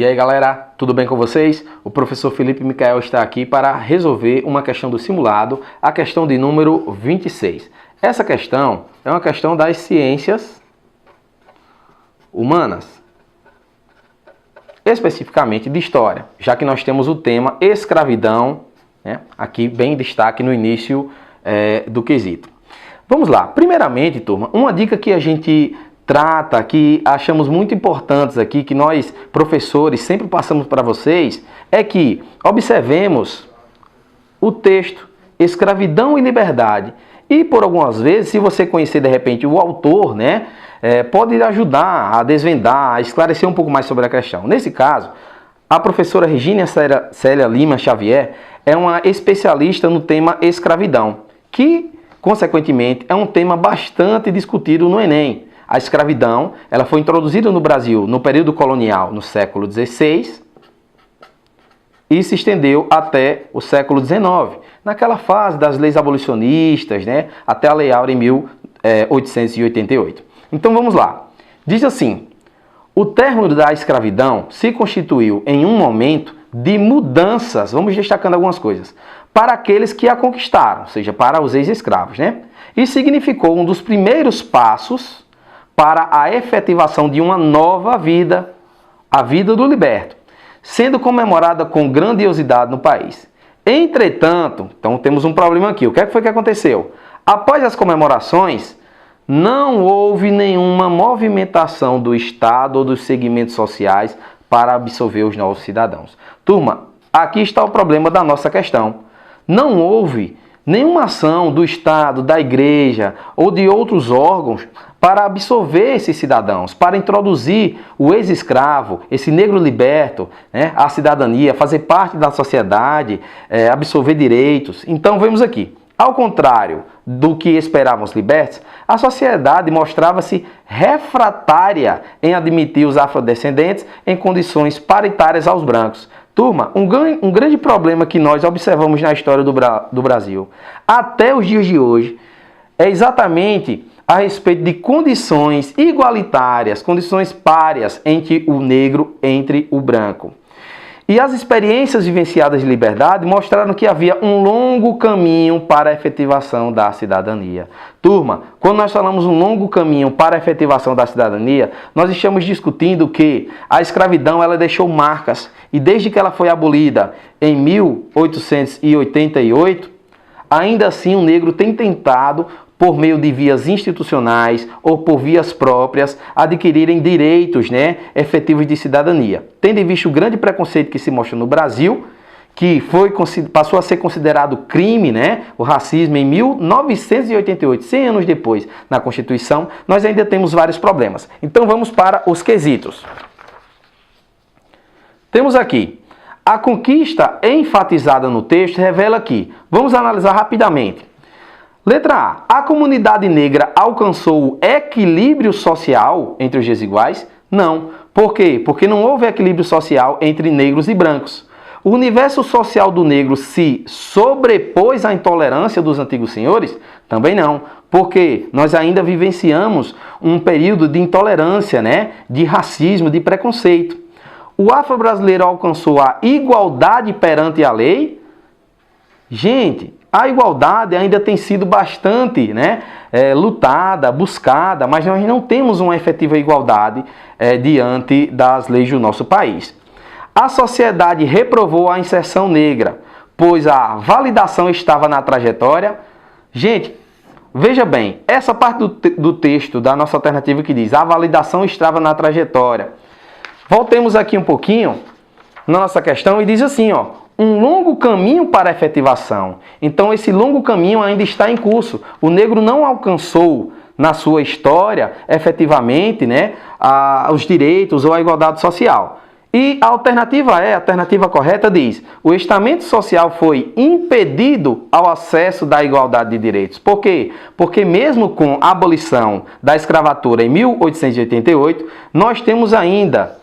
E aí galera, tudo bem com vocês? O professor Felipe Micael está aqui para resolver uma questão do simulado, a questão de número 26. Essa questão é uma questão das ciências humanas, especificamente de história, já que nós temos o tema escravidão, né, aqui bem em destaque no início do quesito. Vamos lá, primeiramente turma, uma dica que a gente trata, que achamos muito importantes aqui, que nós, professores, sempre passamos para vocês, é que observemos o texto Escravidão e Liberdade. E por algumas vezes, se você conhecer de repente o autor, né, pode ajudar a desvendar, a esclarecer um pouco mais sobre a questão. Nesse caso, a professora Regina Célia Lima Xavier é uma especialista no tema escravidão, que, consequentemente, é um tema bastante discutido no Enem. A escravidão, ela foi introduzida no Brasil no período colonial no século XVI e se estendeu até o século XIX, naquela fase das leis abolicionistas, né, até a Lei Áurea em 1888. Então vamos lá. Diz assim: o término da escravidão se constituiu em um momento de mudanças, vamos destacando algumas coisas, para aqueles que a conquistaram, ou seja, para os ex-escravos, né? E significou um dos primeiros passos para a efetivação de uma nova vida, a vida do liberto, sendo comemorada com grandiosidade no país. Entretanto, então temos um problema aqui. O que foi que aconteceu? Após as comemorações, não houve nenhuma movimentação do Estado ou dos segmentos sociais para absorver os novos cidadãos. Turma, aqui está o problema da nossa questão. Não houve nenhuma ação do Estado, da Igreja ou de outros órgãos para absorver esses cidadãos, para introduzir o ex-escravo, esse negro liberto, né, à cidadania, fazer parte da sociedade, absorver direitos. Então, vemos aqui. Ao contrário do que esperavam os libertos, a sociedade mostrava-se refratária em admitir os afrodescendentes em condições paritárias aos brancos. Turma, um grande problema que nós observamos na história do Brasil, até os dias de hoje, é exatamente a respeito de condições igualitárias, condições párias entre o negro e o branco. E as experiências vivenciadas de liberdade mostraram que havia um longo caminho para a efetivação da cidadania. Turma, quando nós falamos um longo caminho para a efetivação da cidadania, nós estamos discutindo que a escravidão ela deixou marcas, e desde que ela foi abolida em 1888, ainda assim o negro tem tentado, por meio de vias institucionais ou por vias próprias, adquirirem direitos, né, efetivos de cidadania. Tendo em vista o grande preconceito que se mostra no Brasil, que passou a ser considerado crime, né, o racismo em 1988, 100 anos depois, na Constituição, nós ainda temos vários problemas. Então vamos para os quesitos. Temos aqui, a conquista enfatizada no texto revela que, vamos analisar rapidamente. Letra A. A comunidade negra alcançou o equilíbrio social entre os desiguais? Não. Por quê? Porque não houve equilíbrio social entre negros e brancos. O universo social do negro se sobrepôs à intolerância dos antigos senhores? Também não. Porque nós ainda vivenciamos um período de intolerância, né? De racismo, de preconceito. O afro-brasileiro alcançou a igualdade perante a lei? Gente, a igualdade ainda tem sido bastante, né, lutada, buscada, mas nós não temos uma efetiva igualdade diante das leis do nosso país. A sociedade reprovou a inserção negra, pois a validação estava na trajetória. Gente, veja bem, essa parte do texto da nossa alternativa que diz a validação estava na trajetória. Voltemos aqui um pouquinho na nossa questão e diz assim, ó. Um longo caminho para a efetivação. Então, esse longo caminho ainda está em curso. O negro não alcançou, na sua história, efetivamente, né, os direitos ou a igualdade social. E a alternativa correta diz, o estamento social foi impedido ao acesso da igualdade de direitos. Por quê? Porque mesmo com a abolição da escravatura em 1888, nós temos ainda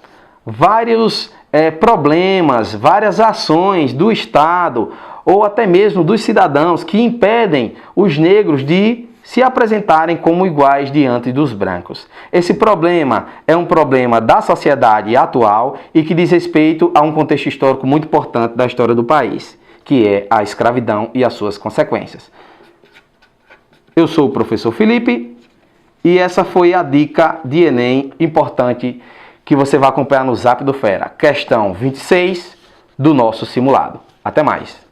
vários problemas, várias ações do Estado ou até mesmo dos cidadãos que impedem os negros de se apresentarem como iguais diante dos brancos. Esse problema é um problema da sociedade atual e que diz respeito a um contexto histórico muito importante da história do país, que é a escravidão e as suas consequências. Eu sou o professor Felipe e essa foi a dica de Enem importante que você vai acompanhar no Zap do Fera. Questão 26 do nosso simulado. Até mais!